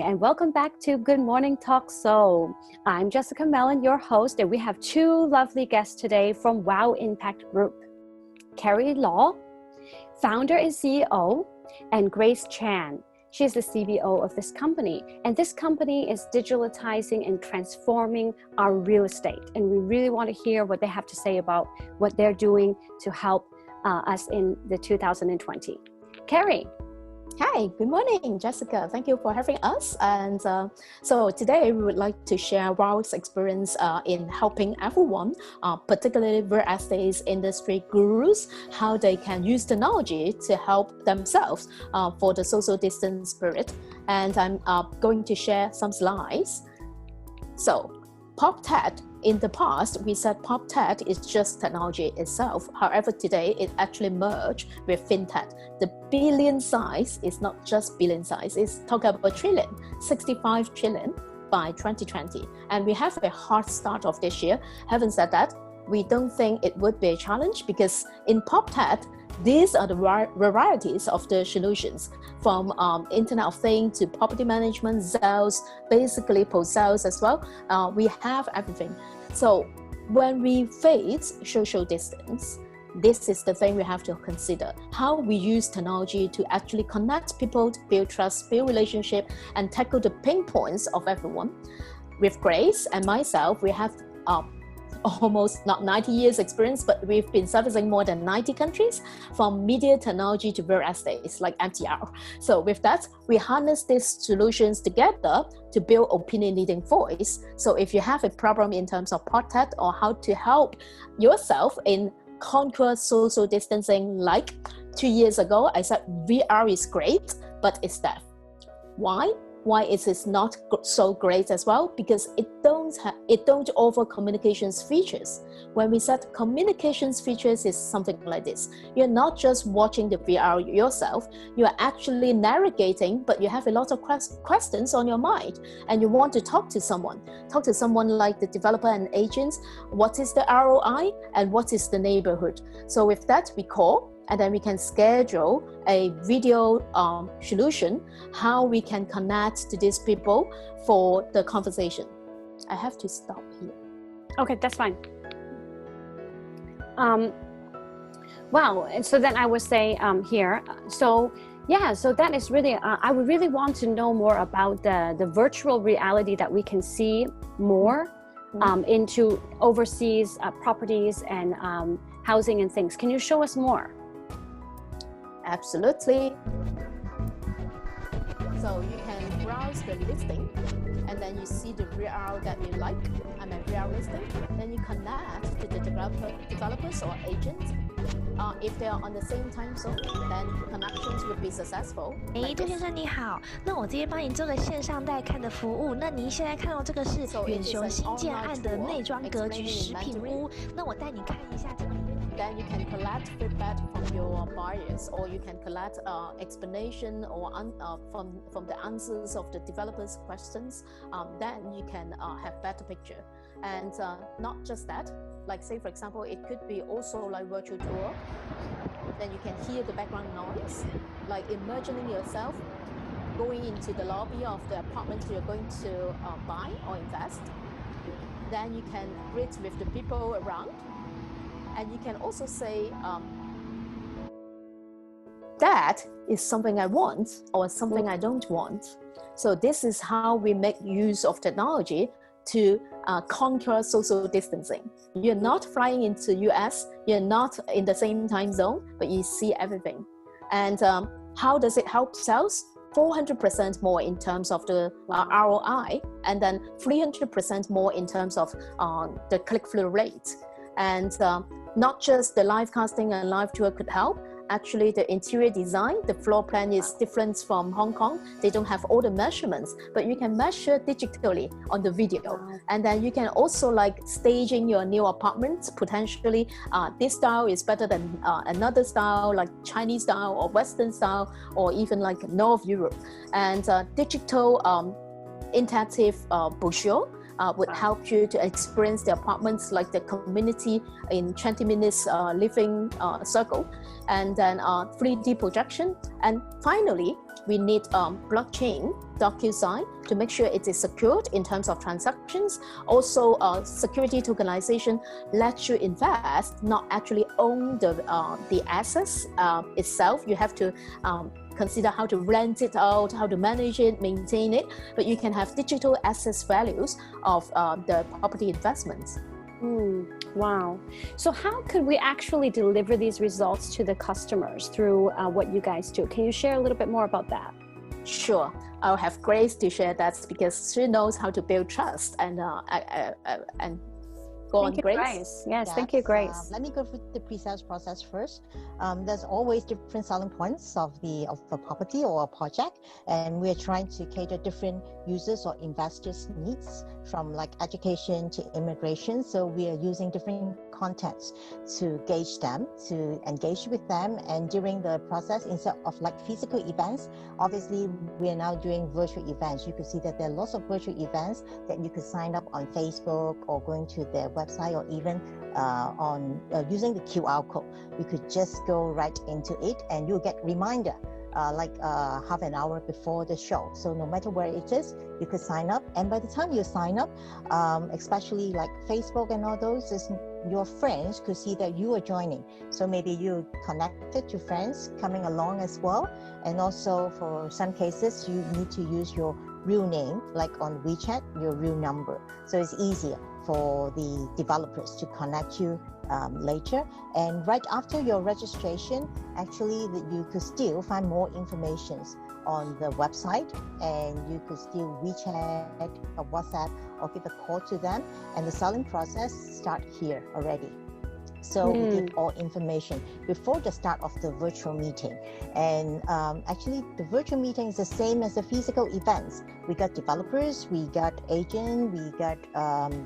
and welcome back to Good Morning TalkSooo. I'm Jessica Mellen, your host, and we have two lovely guests today from Wow Impact Group. Carrie Law, founder and CEO, and Grace Chan. She's the CBO of this company, and this company is digitalizing and transforming our real estate, and we really want to hear what they have to say about what they're doing to help us in the 2020. Carrie. Hi, good morning, Jessica. Thank you for having us. And so today we would like to share Wow's experience in helping everyone, particularly real estate industry gurus, how they can use technology to help themselves for the social distance spirit. And I'm going to share some slides. So, proptech. In the past, we said proptech is just technology itself. However, today it actually merged with fintech. The billion size is not just billion size, it's talking about trillion, 65 trillion by 2020. And we have a hard start of this year. Having said that, we don't think it would be a challenge because in proptech, these are the varieties of the solutions from Internet of Things to property management, sales, basically post-sales as well. We have everything. So when we face social distance, this is the thing we have to consider. How we use technology to actually connect people, to build trust, build relationship, and tackle the pain points of everyone. With Grace and myself, we have almost not 90 years experience, but we've been servicing more than 90 countries from media technology to real estate. It's like MTR. So with that, we harness these solutions together to build opinion leading voice. So if you have a problem in terms of proptech or how to help yourself in conquer social distancing, like 2 years ago, I said VR is great, but it's deaf. Why? Why is it not so great as well? Because it don't offer communications features. When we said communications features is something like this. You're not just watching the VR yourself, you're actually navigating, but you have a lot of questions on your mind and you want to talk to someone like the developer and agents. What is the ROI and what is the neighborhood? So with that, we call and then we can schedule a video solution, how we can connect to these people for the conversation. I have to stop here. Okay, that's fine. Wow, and so then I would say here, so that is really, I would really want to know more about the virtual reality that we can see more into overseas properties and housing and things. Can you show us more? Absolutely. So you can browse the listing and then you see the VR that you like, VR listing. Then you connect to the developers or agents. If they are on the same time zone, then connections will be successful. 杜先生你好，那我这边帮你做个线上带看的服务。那您现在看到这个是远雄新建案的内装格局实品屋。那我带你看一下这个。Then you can collect feedback from your buyers, or you can collect explanation or from the answers of the developers' questions. Then you can have better picture. And not just that, like say for example, it could be also like virtual tour. Then you can hear the background noise, like imagining yourself going into the lobby of the apartment you're going to buy or invest. Then you can greet with the people around. And you can also say, that is something I want or something I don't want. So this is how we make use of technology to conquer social distancing. You're not flying into US, you're not in the same time zone, but you see everything. And how does it help sales? 400% more in terms of the ROI, and then 300% more in terms of the click-through rate. And not just the live casting and live tour could help. Actually, the interior design, the floor plan is different from Hong Kong. They don't have all the measurements, but you can measure digitally on the video. And then you can also like staging your new apartments. Potentially, this style is better than another style, like Chinese style or Western style, or even like North Europe. And digital interactive brochure would help you to experience the apartments like the community in 20 minutes living circle, and then 3D projection. And finally, we need blockchain DocuSign to make sure it is secured in terms of transactions. Also, security tokenization lets you invest, not actually own the assets itself. You have to consider how to rent it out, how to manage it, maintain it, but you can have digital assets values of the property investments. Wow. So how could we actually deliver these results to the customers through what you guys do? Can you share a little bit more about that? Sure. I'll have Grace to share that because she knows how to build trust and go on, Grace. Yes, thank you, Grace. Let me go through the pre-sales process first. There's always different selling points of a property or a project, and we're trying to cater different users or investors' needs, from like education to immigration. So we are using different contents to gauge them, to engage with them. And during the process, instead of like physical events, obviously we are now doing virtual events. You could see that there are lots of virtual events that you could sign up on Facebook or going to their website, or even on using the QR code. You could just go right into it and you'll get reminder half an hour before the show. So no matter where it is, you could sign up. And by the time you sign up, especially like Facebook and all those, your friends could see that you are joining. So maybe you connected to friends coming along as well. And also for some cases, you need to use your real name, like on WeChat, your real number. So it's easier for the developers to connect you later. And right after your registration, actually you could still find more information on the website, and you could still WeChat or WhatsApp or give a call to them, and the selling process start here already. So we give all information before the start of the virtual meeting. And actually the virtual meeting is the same as the physical events. We got developers, we got agent, we got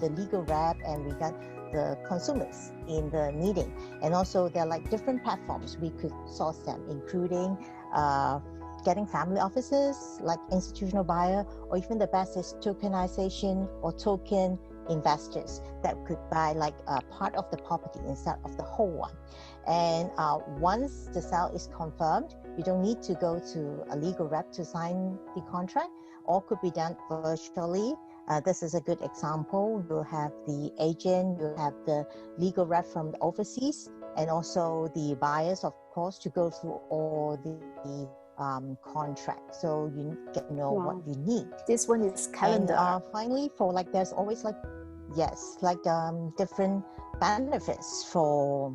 the legal rep, and we got the consumers in the meeting. And also there are like different platforms we could source them, including getting family offices, like institutional buyer, or even the best is tokenization or token investors that could buy like a part of the property instead of the whole one. And once the sale is confirmed, you don't need to go to a legal rep to sign the contract. All could be done virtually. This is a good example. You'll have the agent, you'll have the legal rep from the overseas, and also the buyers, of course, to go through all the contract, so you get to know what you need. This one is calendar. And finally, for like, there's always like, different benefits for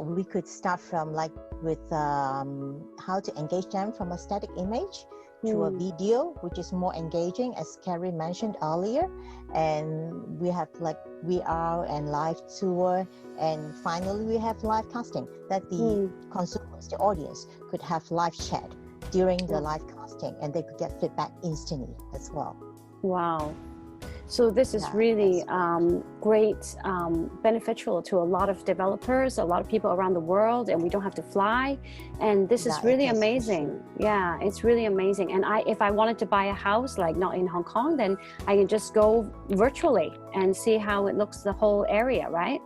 we could start from like with how to engage them from a static image to a video, which is more engaging, as Carrie mentioned earlier. And we have like VR and live tour, and finally we have live casting, that the consumers, the audience, could have live chat during the live casting, and they could get feedback instantly as well. Wow. So this is really great, beneficial to a lot of developers, a lot of people around the world, and we don't have to fly. And this is really amazing. Yeah, it's really amazing. And if I wanted to buy a house, like not in Hong Kong, then I can just go virtually and see how it looks, the whole area, right?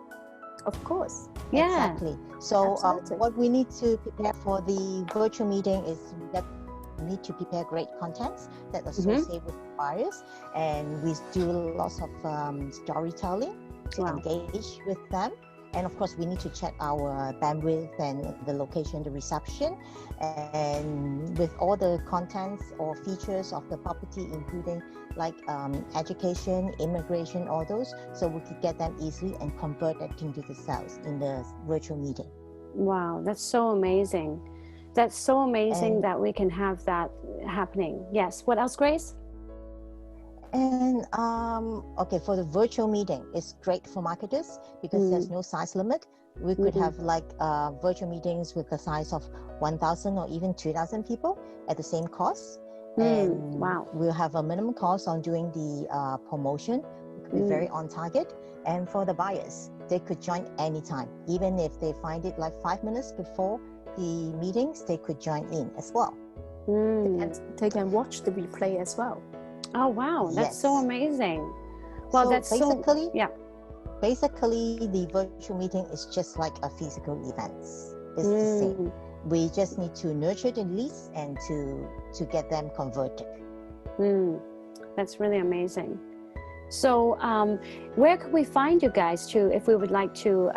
Of course. Yeah. Exactly. So what we need to prepare for the virtual meeting is that we need to prepare great contents that associate with buyers, and we do lots of storytelling to engage with them. And of course, we need to check our bandwidth and the location, the reception, and with all the contents or features of the property, including like education, immigration, all those, so we could get them easily and convert that into the sales in the virtual meeting. Wow, that's so amazing. That's so amazing that we can have that happening. Yes. What else, Grace? And okay, for the virtual meeting, it's great for marketers because there's no size limit. We could have like virtual meetings with the size of 1,000 or even 2,000 people at the same cost. And we'll have a minimum cost on doing the promotion. It could be very on target. And for the buyers, they could join anytime, even if they find it like 5 minutes before the meetings, they could join in as well. And they can watch the replay as well. Oh, wow. That's so amazing. Well, so that's basically, yeah. Basically, the virtual meeting is just like a physical event. It's the same. We just need to nurture the leads and to get them converted. That's really amazing. So where could we find you guys if we would like to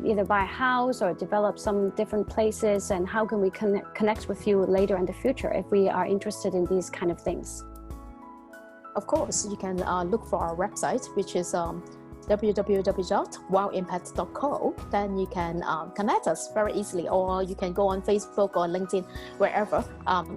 either buy a house or develop some different places, and how can we connect with you later in the future if we are interested in these kind of things? Of course, you can look for our website, which is www.wowimpact.co. Then you can connect us very easily, or you can go on Facebook or LinkedIn, wherever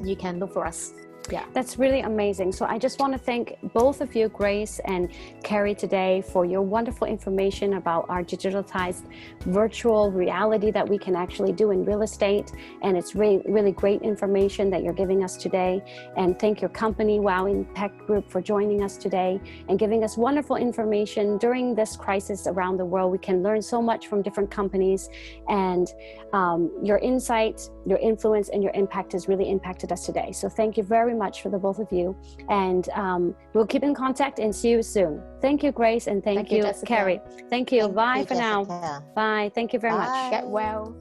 you can look for us. Yeah, that's really amazing. So I just want to thank both of you, Grace and Carrie, today for your wonderful information about our digitalized virtual reality that we can actually do in real estate. And it's really, really great information that you're giving us today. And thank your company, Wow Impact Group, for joining us today and giving us wonderful information during this crisis around the world. We can learn so much from different companies, and your insight, your influence, and your impact has really impacted us today. So thank you very much for the both of you, and we'll keep in contact and see you soon. Thank you, Grace, and thank you, Jessica. Carrie. Thank you. Bye for Jessica. now. Bye. Thank you very much. Get well.